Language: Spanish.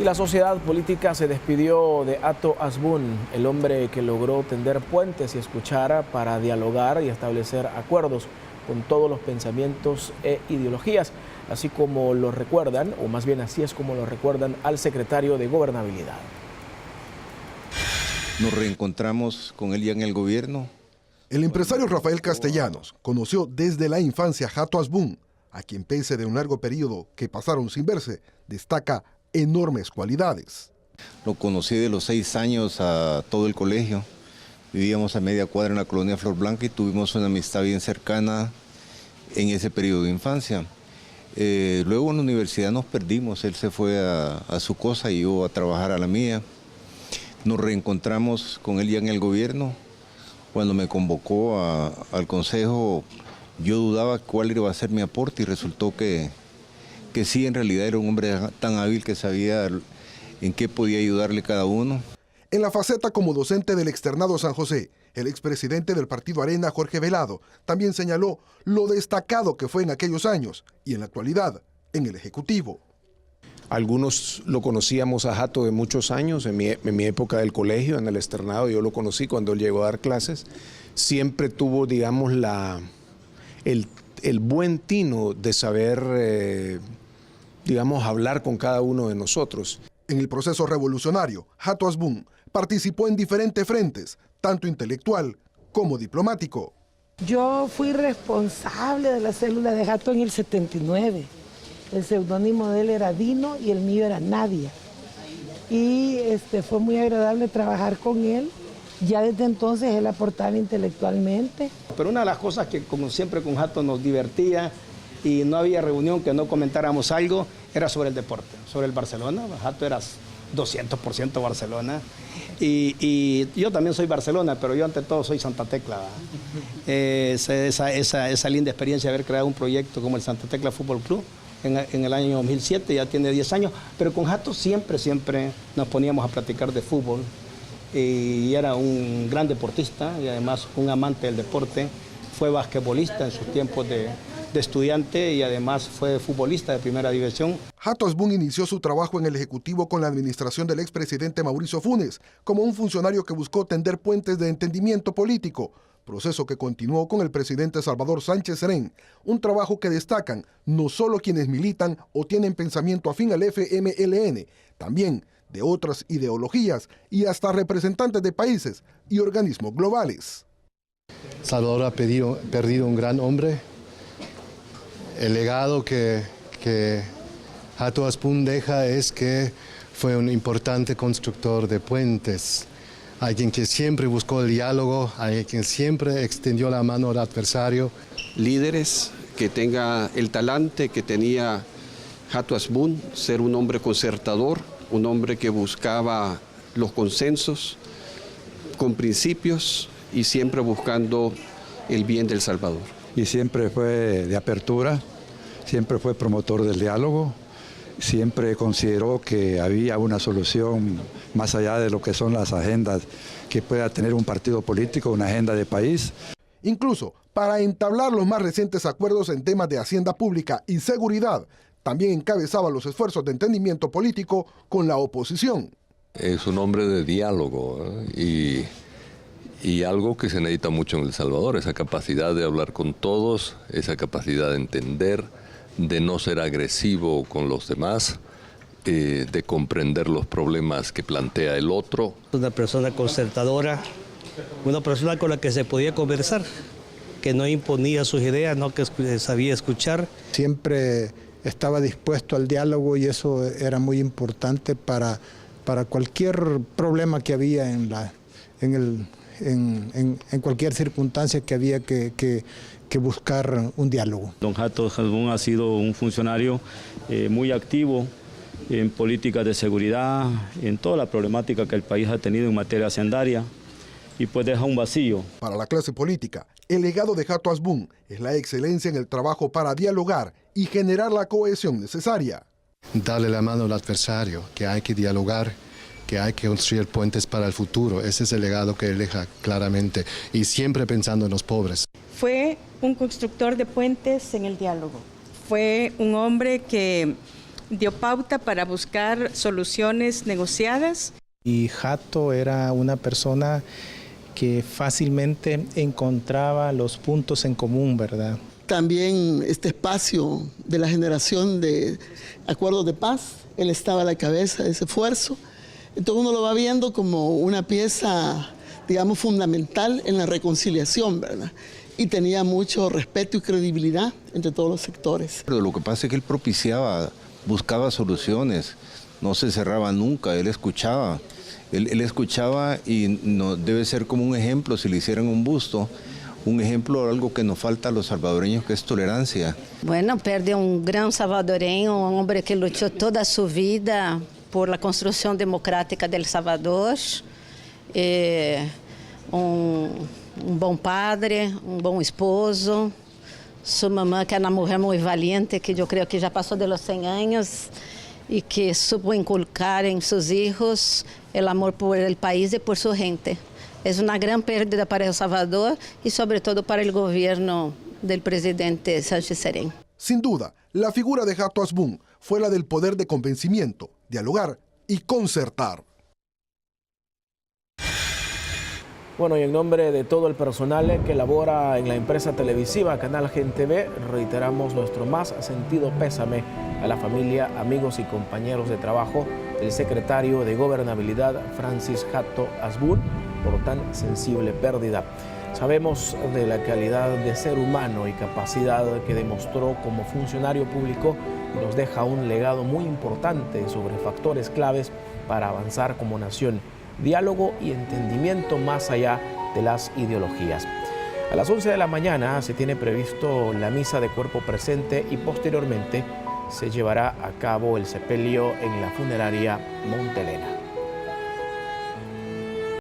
Y la sociedad política se despidió de Hato Hasbún, el hombre que logró tender puentes y escuchar para dialogar y establecer acuerdos con todos los pensamientos e ideologías, así como lo recuerdan, o más bien así es como lo recuerdan al secretario de Gobernabilidad. Nos reencontramos con él ya en el gobierno. El empresario Rafael Castellanos conoció desde la infancia a Hato Hasbún, a quien pese de un largo periodo que pasaron sin verse, destaca enormes cualidades. Lo conocí de los 6 años a todo el colegio. Vivíamos a media cuadra en la colonia Flor Blanca y tuvimos una amistad bien cercana en ese periodo de infancia. Luego en la universidad nos perdimos, él se fue a su cosa y yo a trabajar a la mía. Nos reencontramos con él ya en el gobierno. Cuando me convocó al consejo, yo dudaba cuál iba a ser mi aporte y resultó que sí, en realidad era un hombre tan hábil que sabía en qué podía ayudarle cada uno. En la faceta como docente del externado San José, el expresidente del Partido Arena, Jorge Velado, también señaló lo destacado que fue en aquellos años y en la actualidad en el Ejecutivo. Algunos lo conocíamos a Hato de muchos años, en mi época del colegio, en el externado, yo lo conocí cuando él llegó a dar clases. Siempre tuvo, digamos, el buen tino de saber, digamos, hablar con cada uno de nosotros. En el proceso revolucionario, Hato Hasbún participó en diferentes frentes, tanto intelectual como diplomático. Yo fui responsable de la célula de Hato en el 79. El seudónimo de él era Dino y el mío era Nadia. Y fue muy agradable trabajar con él. Ya desde entonces él aportaba intelectualmente. Pero una de las cosas que, como siempre, con Hato nos divertía y no había reunión que no comentáramos algo, era sobre el deporte, sobre el Barcelona. Hato era 200% Barcelona. Y yo también soy Barcelona, pero yo ante todo soy Santa Tecla. Esa linda experiencia de haber creado un proyecto como el Santa Tecla Fútbol Club en el año 2007, ya tiene 10 años, pero con Hato siempre nos poníamos a platicar de fútbol. Y era un gran deportista y además un amante del deporte. Fue basquetbolista en sus tiempos de estudiante y además fue futbolista de primera división. Hato Hasbún inició su trabajo en el Ejecutivo con la administración del expresidente Mauricio Funes, como un funcionario que buscó tender puentes de entendimiento político, proceso que continuó con el presidente Salvador Sánchez Serén, un trabajo que destacan no solo quienes militan o tienen pensamiento afín al FMLN, también de otras ideologías y hasta representantes de países y organismos globales. Salvador ha perdido un gran hombre. El legado que Hato Hasbún deja es que fue un importante constructor de puentes, alguien que siempre buscó el diálogo, alguien que siempre extendió la mano al adversario. Líderes que tenga el talante que tenía Hato Hasbún, ser un hombre concertador, un hombre que buscaba los consensos con principios y siempre buscando el bien del Salvador. Y siempre fue de apertura, siempre fue promotor del diálogo, siempre consideró que había una solución más allá de lo que son las agendas que pueda tener un partido político, una agenda de país. Incluso para entablar los más recientes acuerdos en temas de hacienda pública y seguridad, también encabezaba los esfuerzos de entendimiento político con la oposición. Es un hombre de diálogo y algo que se necesita mucho en El Salvador, esa capacidad de hablar con todos, esa capacidad de entender, de no ser agresivo con los demás, de comprender los problemas que plantea el otro. Una persona concertadora, una persona con la que se podía conversar, que no imponía sus ideas, no que sabía escuchar. Siempre estaba dispuesto al diálogo y eso era muy importante para cualquier problema que había en cualquier circunstancia que había que buscar un diálogo. Don Hato Hasbún ha sido un funcionario muy activo en políticas de seguridad, en toda la problemática que el país ha tenido en materia hacendaria, y pues deja un vacío. Para la clase política, el legado de Hato Hasbún es la excelencia en el trabajo para dialogar y generar la cohesión necesaria. Darle la mano al adversario, que hay que dialogar, que hay que construir puentes para el futuro. Ese es el legado que él deja claramente y siempre pensando en los pobres. Fue un constructor de puentes en el diálogo. Fue un hombre que dio pauta para buscar soluciones negociadas. Y Hato era una persona que fácilmente encontraba los puntos en común, ¿verdad? También este espacio de la generación de acuerdos de paz, él estaba a la cabeza de ese esfuerzo. Entonces uno lo va viendo como una pieza, digamos, fundamental en la reconciliación, ¿verdad? Y tenía mucho respeto y credibilidad entre todos los sectores. Pero lo que pasa es que él propiciaba, buscaba soluciones, no se cerraba nunca, él escuchaba. Él escuchaba y no, debe ser como un ejemplo, si le hicieran un busto, un ejemplo de algo que nos falta a los salvadoreños, que es tolerancia. Bueno, perde un gran salvadoreño, un hombre que luchó toda su vida por la construcción democrática del Salvador, un buen padre, un buen esposo, su mamá que era una mujer muy valiente, que yo creo que ya pasó de los 100 años y que supo inculcar en sus hijos el amor por el país y por su gente. Es una gran pérdida para El Salvador y sobre todo para el gobierno del presidente Sánchez Serén. Sin duda, la figura de Hato Hasbún fue la del poder de convencimiento, dialogar y concertar. Bueno, y en nombre de todo el personal que labora en la empresa televisiva Canal Gen TV, reiteramos nuestro más sentido pésame a la familia, amigos y compañeros de trabajo del secretario de Gobernabilidad, Francis Hato Hasbún, por tan sensible pérdida. Sabemos de la calidad de ser humano y capacidad que demostró como funcionario público y nos deja un legado muy importante sobre factores claves para avanzar como nación. Diálogo y entendimiento más allá de las ideologías. A las 11 de la mañana se tiene previsto la misa de cuerpo presente y posteriormente se llevará a cabo el sepelio en la funeraria Montelena.